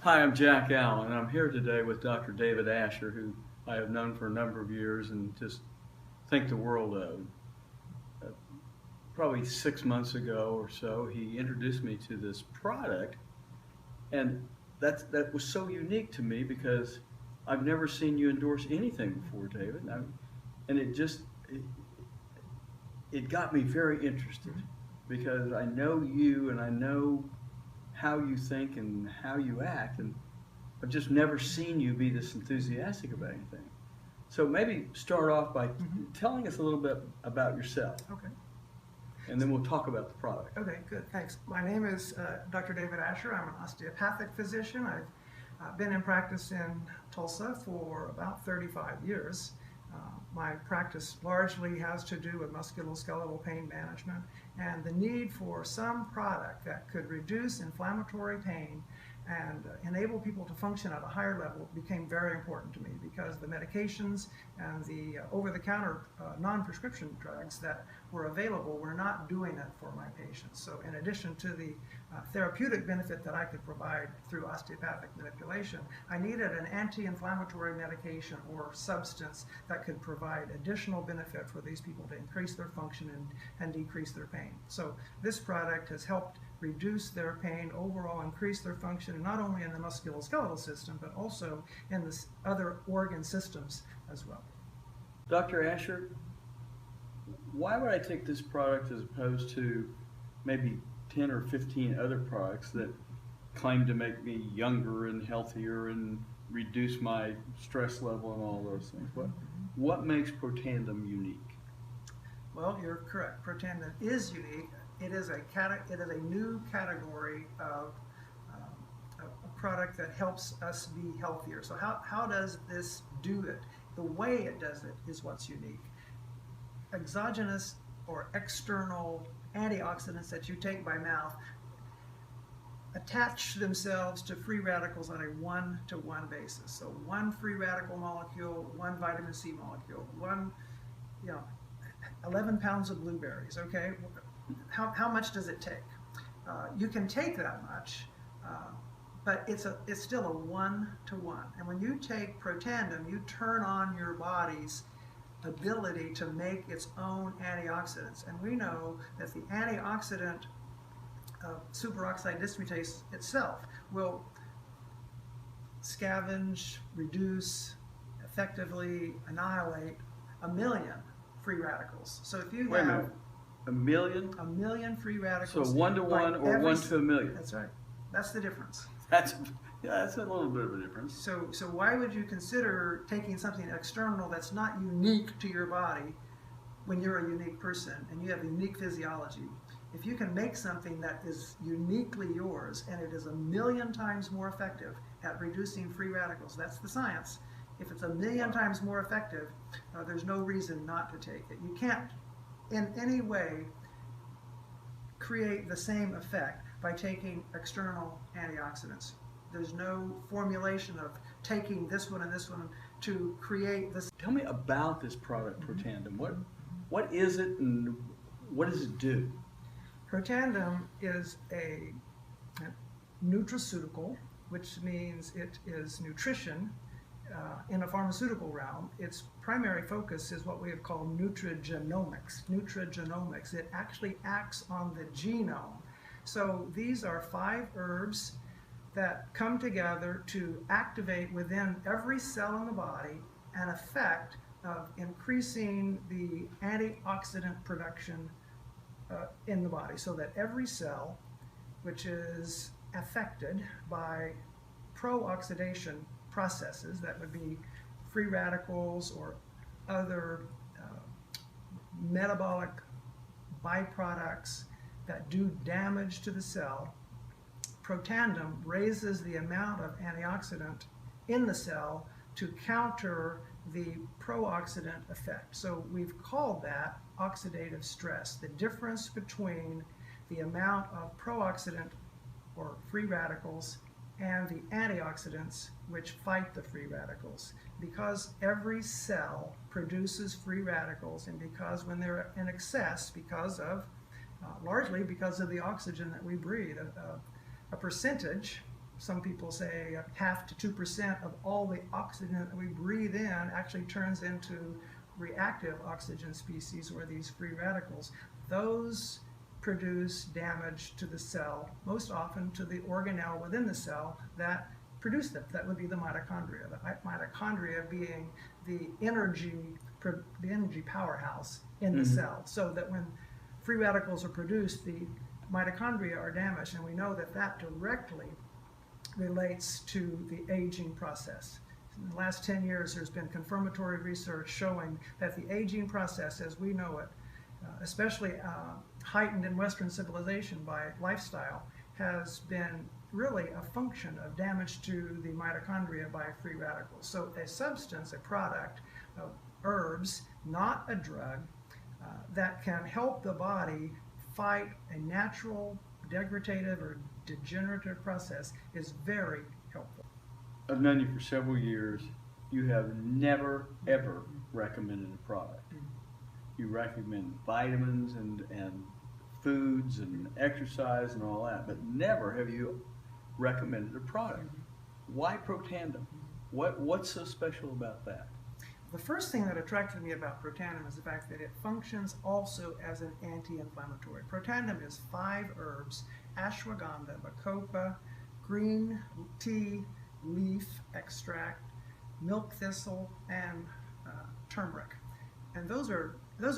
Hi, I'm Jack Allen, and I'm here today with Dr. David Asher, who I have known for a number of years and just think the world of. Uh, Probably 6 months ago or so, he introduced me to this product, and that was so unique to me because I've never seen you endorse anything before, David. And it got me very interested because I know you and I know how you think and how you act, and I've just never seen you be this enthusiastic about anything. So maybe start off by telling us a little bit about yourself, Okay. and then we'll talk about the product. Okay, good, thanks. My name is Dr. David Asher. I'm an osteopathic physician. I've been in practice in Tulsa for about 35 years. My practice largely has to do with musculoskeletal pain management, and the need for some product that could reduce inflammatory pain and enable people to function at a higher level became very important to me because the medications and the over-the-counter non-prescription drugs that were available were not doing it for my patients. So in addition to the therapeutic benefit that I could provide through osteopathic manipulation, I needed an anti-inflammatory medication or substance that could provide additional benefit for these people to increase their function and decrease their pain. So this product has helped reduce their pain, overall increase their function, not only in the musculoskeletal system, but also in the other organ systems as well. Dr. Asher, why would I take this product as opposed to maybe 10 or 15 other products that claim to make me younger and healthier and reduce my stress level and all those things? What makes Protandim unique? Well, you're correct. Protandim is unique. It is a new category of a product that helps us be healthier. So how does this do it? The way it does it is what's unique. Exogenous or external antioxidants that you take by mouth attach themselves to free radicals on a one-to-one basis. So one free radical molecule, one vitamin C molecule, 11 pounds of blueberries, okay? How much does it take? You can take that much, but it's still a one-to-one. And when you take Protandim, you turn on your body's ability to make its own antioxidants. And we know that the antioxidant superoxide dismutase itself will scavenge, reduce, effectively annihilate 1,000,000 free radicals. So if you have a million? 1,000,000 free radicals. So 1-to-1 or 1 to 1,000,000. That's right. That's the difference. That's a little bit of a difference. So why would you consider taking something external that's not unique to your body when you're a unique person and you have unique physiology? If you can make something that is uniquely yours and it is 1,000,000 times more effective at reducing free radicals, that's the science. If it's 1,000,000 times more effective, there's no reason not to take it. You can't in any way create the same effect by taking external antioxidants. There's no formulation of taking this one and this one to create this. Tell me about this product, Protandim. What is it and what does it do? Protandim is a nutraceutical, which means it is nutrition in a pharmaceutical realm. Its primary focus is what we have called nutrigenomics. Nutrigenomics. It actually acts on the genome. So these are 5 herbs that come together to activate within every cell in the body an effect of increasing the antioxidant production in the body, so that every cell which is affected by pro-oxidation processes, that would be free radicals or other metabolic byproducts that do damage to the cell, Protandim raises the amount of antioxidant in the cell to counter the pro-oxidant effect. So we've called that oxidative stress, the difference between the amount of pro-oxidant or free radicals and the antioxidants which fight the free radicals. Because every cell produces free radicals, and because when they're in excess, because of largely because of the oxygen that we breathe, a percentage, some people say 0.5 to 2% of all the oxygen that we breathe in actually turns into reactive oxygen species, or these free radicals. Those produce damage to the cell, most often to the organelle within the cell that produce them. That would be the mitochondria. The mitochondria being the energy powerhouse in the cell, so that when free radicals are produced, the mitochondria are damaged, and we know that that directly relates to the aging process. In the last 10 years, there's been confirmatory research showing that the aging process as we know it, especially heightened in Western civilization by lifestyle, has been really a function of damage to the mitochondria by free radicals. So a substance, a product of herbs, not a drug, that can help the body fight a natural degradative or degenerative process is very helpful. I've known you for several years. You have never, ever recommended a product. You recommend vitamins and foods and exercise and all that, but never have you recommended a product. Why Protandim? What's so special about that? The first thing that attracted me about Protandim is the fact that it functions also as an anti-inflammatory. Protandim is 5 herbs: ashwagandha, bacopa, green tea leaf extract, milk thistle, and turmeric. And those are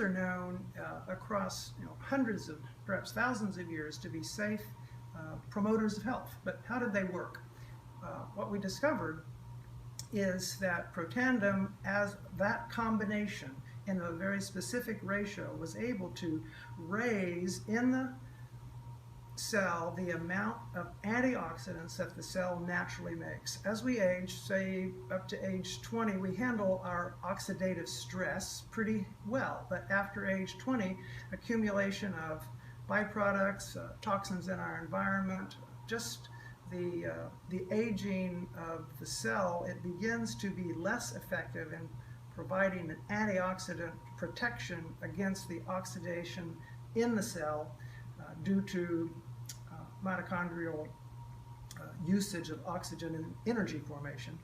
known across hundreds of, perhaps thousands of years to be safe promoters of health. But how did they work? What we discovered is that Protandim, as that combination in a very specific ratio, was able to raise in the cell the amount of antioxidants that the cell naturally makes. As we age, say up to age 20, we handle our oxidative stress pretty well, but after age 20, accumulation of byproducts, toxins in our environment, just the aging of the cell, it begins to be less effective in providing an antioxidant protection against the oxidation in the cell due to mitochondrial usage of oxygen in energy formation.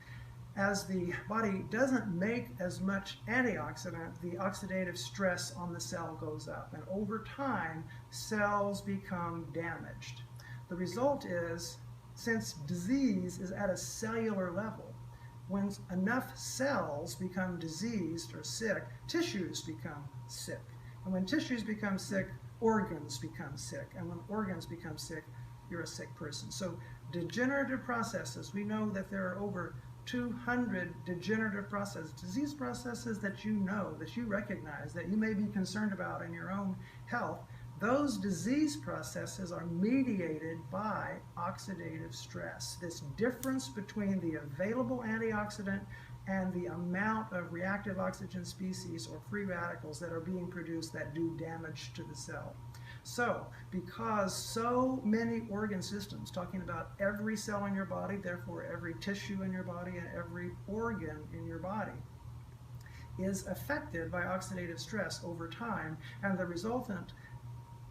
As the body doesn't make as much antioxidant, the oxidative stress on the cell goes up, and over time cells become damaged. The result is, since disease is at a cellular level, when enough cells become diseased or sick, tissues become sick. And when tissues become sick, organs become sick. And when organs become sick, you're a sick person. So degenerative processes, we know that there are over 200 degenerative processes, disease processes that you know, that you recognize, that you may be concerned about in your own health. Those disease processes are mediated by oxidative stress. This difference between the available antioxidant and the amount of reactive oxygen species or free radicals that are being produced that do damage to the cell. So, because so many organ systems, talking about every cell in your body, therefore every tissue in your body and every organ in your body, is affected by oxidative stress over time, and the resultant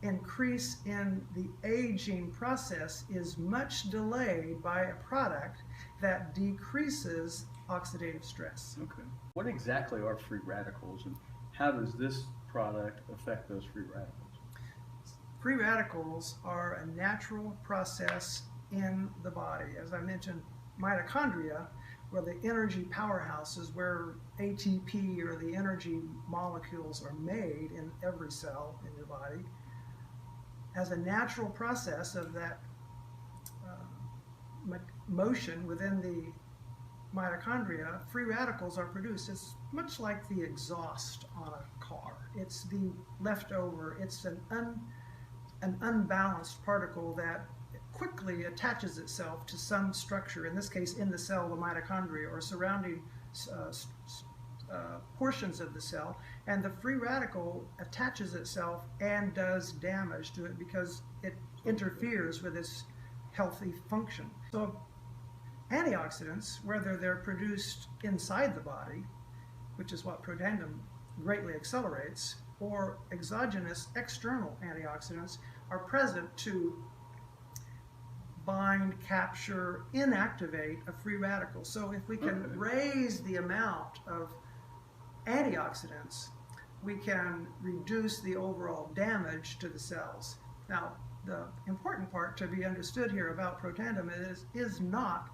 increase in the aging process is much delayed by a product that decreases oxidative stress. Okay. What exactly are free radicals, and how does this product affect those free radicals? Free radicals are a natural process in the body. As I mentioned, mitochondria, where the energy powerhouses, where ATP or the energy molecules are made in every cell in your body, as a natural process of that motion within the mitochondria, free radicals are produced. It's much like the exhaust on a car. It's the leftover, it's an unbalanced particle that quickly attaches itself to some structure, in this case in the cell, the mitochondria, or surrounding portions of the cell, and the free radical attaches itself and does damage to it because it interferes with its healthy function. So antioxidants, whether they're produced inside the body, which is what Protandim greatly accelerates, or exogenous external antioxidants, are present to bind, capture, inactivate a free radical. So if we can raise the amount of antioxidants, we can reduce the overall damage to the cells. Now, the important part to be understood here about Protandim is not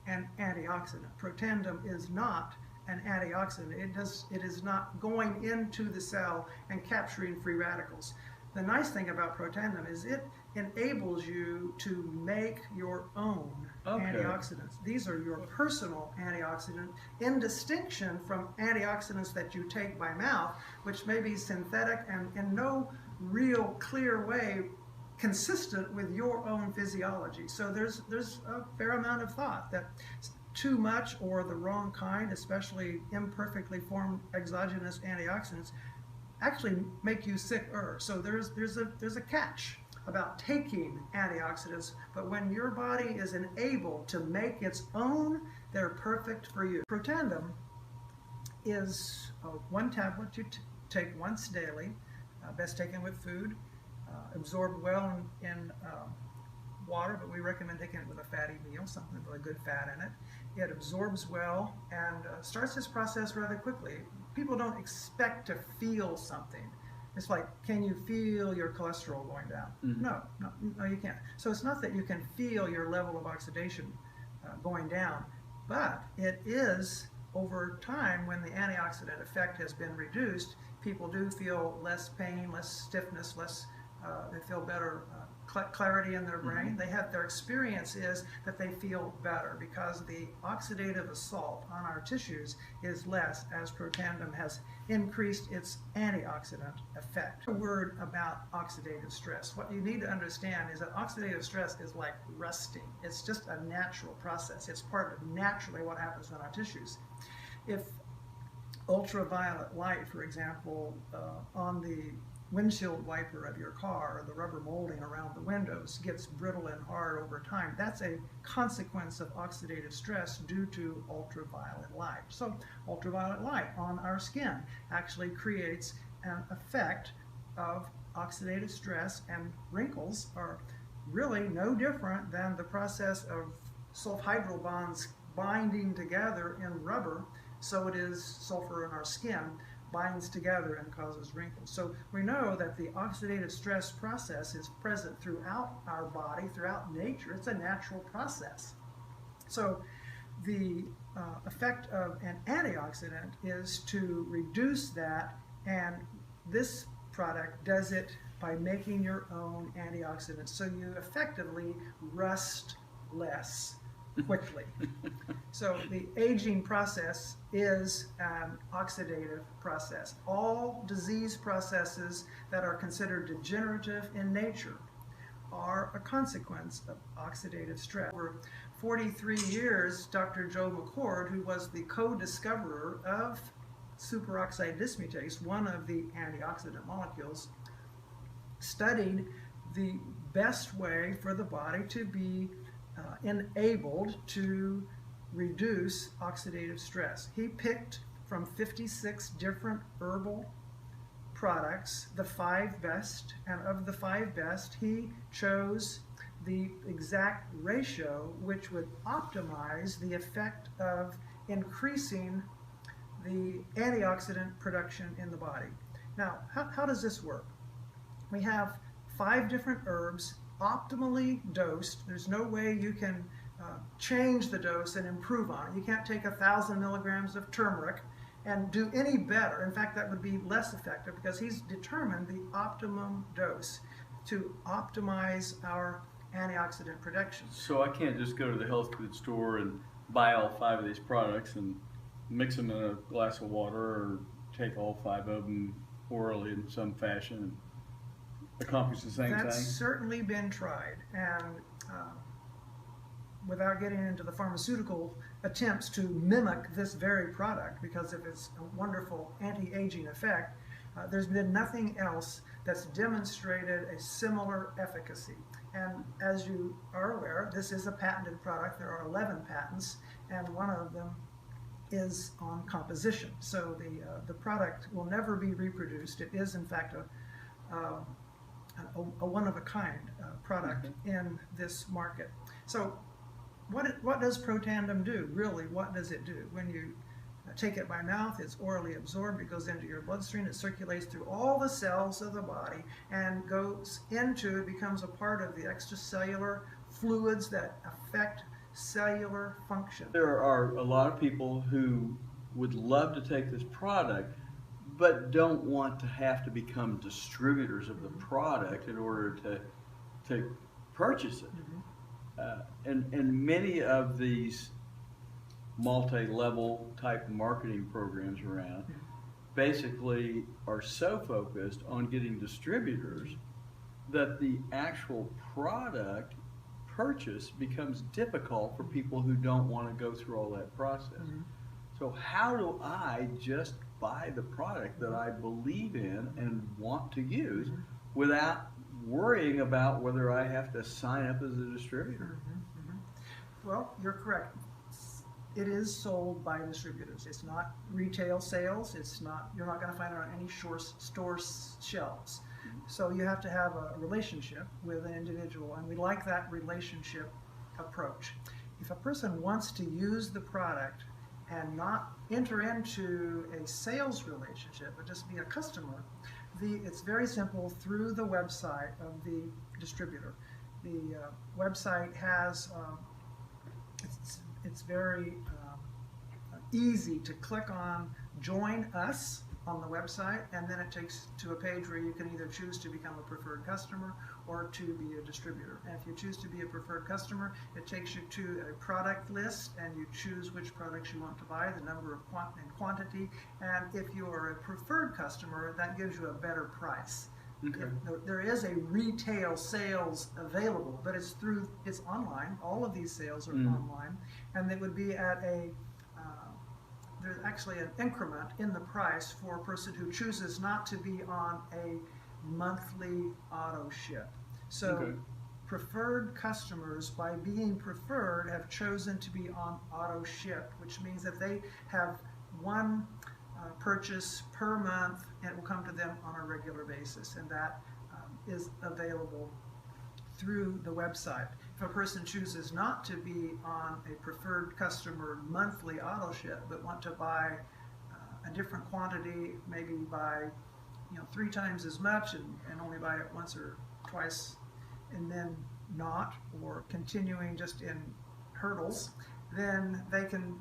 an antioxidant. Protandim is not an antioxidant. It is not going into the cell and capturing free radicals. The nice thing about Protandim is it enables you to make your own antioxidants. These are your personal antioxidants, in distinction from antioxidants that you take by mouth, which may be synthetic and in no real clear way consistent with your own physiology. So there's a fair amount of thought that too much or the wrong kind, especially imperfectly formed exogenous antioxidants, actually make you sicker. So there's a catch about taking antioxidants, but when your body is enabled to make its own, they're perfect for you. Protandim is one tablet you take once daily, best taken with food, absorbed well in water, but we recommend taking it with a fatty meal, something with a good fat in it. It absorbs well and starts this process rather quickly. People don't expect to feel something. It's like, can you feel your cholesterol going down? No, you can't. So it's not that you can feel your level of oxidation going down, but it is over time, when the antioxidant effect has been reduced, people do feel less pain, less stiffness, they feel better clarity in their brain. Their experience is that they feel better because the oxidative assault on our tissues is less as Protandim has increased its antioxidant effect. A word about oxidative stress. What you need to understand is that oxidative stress is like rusting. It's just a natural process. It's part of naturally what happens in our tissues. If ultraviolet light, for example, on the windshield wiper of your car or the rubber molding around the windows gets brittle and hard over time, that's a consequence of oxidative stress due to ultraviolet light. So ultraviolet light on our skin actually creates an effect of oxidative stress, and wrinkles are really no different than the process of sulfhydryl bonds binding together in rubber. So it is sulfur in our skin binds together and causes wrinkles. So we know that the oxidative stress process is present throughout our body, throughout nature. It's a natural process. So the effect of an antioxidant is to reduce that, and this product does it by making your own antioxidants. So you effectively rust less quickly. So the aging process is an oxidative process. All disease processes that are considered degenerative in nature are a consequence of oxidative stress. For 43 years, Dr. Joe McCord, who was the co-discoverer of superoxide dismutase, one of the antioxidant molecules, studied the best way for the body to be enabled to reduce oxidative stress. He picked from 56 different herbal products the 5 best, and of the 5 best, he chose the exact ratio which would optimize the effect of increasing the antioxidant production in the body. Now, how does this work? We have 5 different herbs optimally dosed. There's no way you can change the dose and improve on it. You can't take 1,000 milligrams of turmeric and do any better. In fact, that would be less effective because he's determined the optimum dose to optimize our antioxidant production. So I can't just go to the health food store and buy all 5 of these products and mix them in a glass of water, or take all 5 of them orally in some fashion and accomplish the same thing? That's certainly been tried, and without getting into the pharmaceutical attempts to mimic this very product, because of its wonderful anti-aging effect, there's been nothing else that's demonstrated a similar efficacy. And as you are aware, this is a patented product. There are 11 patents, and one of them is on composition. So the product will never be reproduced. It is, in fact, a one-of-a-kind product in this market. So what does Protandim do? Really, what does it do? When you take it by mouth, it's orally absorbed, it goes into your bloodstream, it circulates through all the cells of the body and goes into, it becomes a part of the extracellular fluids that affect cellular function. There are a lot of people who would love to take this product, but don't want to have to become distributors of the product in order to purchase it. And many of these multi-level type marketing programs around basically are so focused on getting distributors that the actual product purchase becomes difficult for people who don't want to go through all that process. So how do I just buy the product that I believe in and want to use without worrying about whether I have to sign up as a distributor? Well, you're correct. It is sold by distributors. It's not retail sales. It's not, you're not going to find it on any store shelves. So you have to have a relationship with an individual, and we like that relationship approach. If a person wants to use the product and not enter into a sales relationship, but just be a customer, it's very simple through the website of the distributor. The website has, it's very easy to click on Join Us on the website, and then it takes to a page where you can either choose to become a preferred customer or to be a distributor. And if you choose to be a preferred customer, it takes you to a product list, and you choose which products you want to buy, the number of quantity, and if you are a preferred customer, that gives you a better price. There is a retail sales available, but it's online. All of these sales are online, and they would be at there's actually an increment in the price for a person who chooses not to be on a monthly auto ship. So preferred customers, by being preferred, have chosen to be on auto ship, which means that they have one purchase per month, and it will come to them on a regular basis, and that is available through the website. If a person chooses not to be on a preferred customer monthly auto ship, but want to buy a different quantity, maybe buy 3 times as much and only buy it once or twice, and then not, or continuing just in hurdles, then they can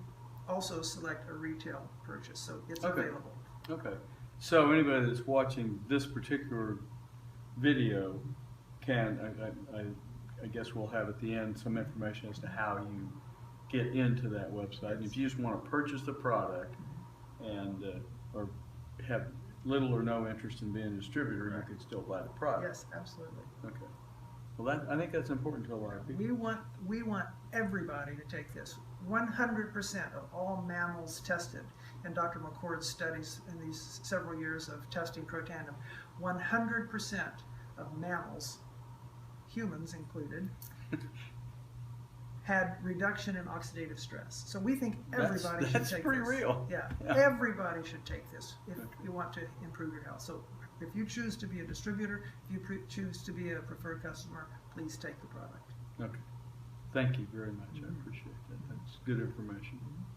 also select a retail purchase. So it's available. Okay. So anybody that's watching this particular video can, I guess we'll have at the end some information as to how you get into that website. And if you just want to purchase the product and or have little or no interest in being a distributor, you can still buy the product. Yes, absolutely. Okay. Well, I think that's important to a lot of people. We want everybody to take this. 100% of all mammals tested in Dr. McCord's studies in these several years of testing Protandim, 100% of mammals, humans included, had reduction in oxidative stress. So we think everybody should take this. That's pretty real. Yeah, everybody should take this if you want to improve your health. So if you choose to be a distributor, if you choose to be a preferred customer, please take the product. Okay. Thank you very much. I appreciate that. That's good information.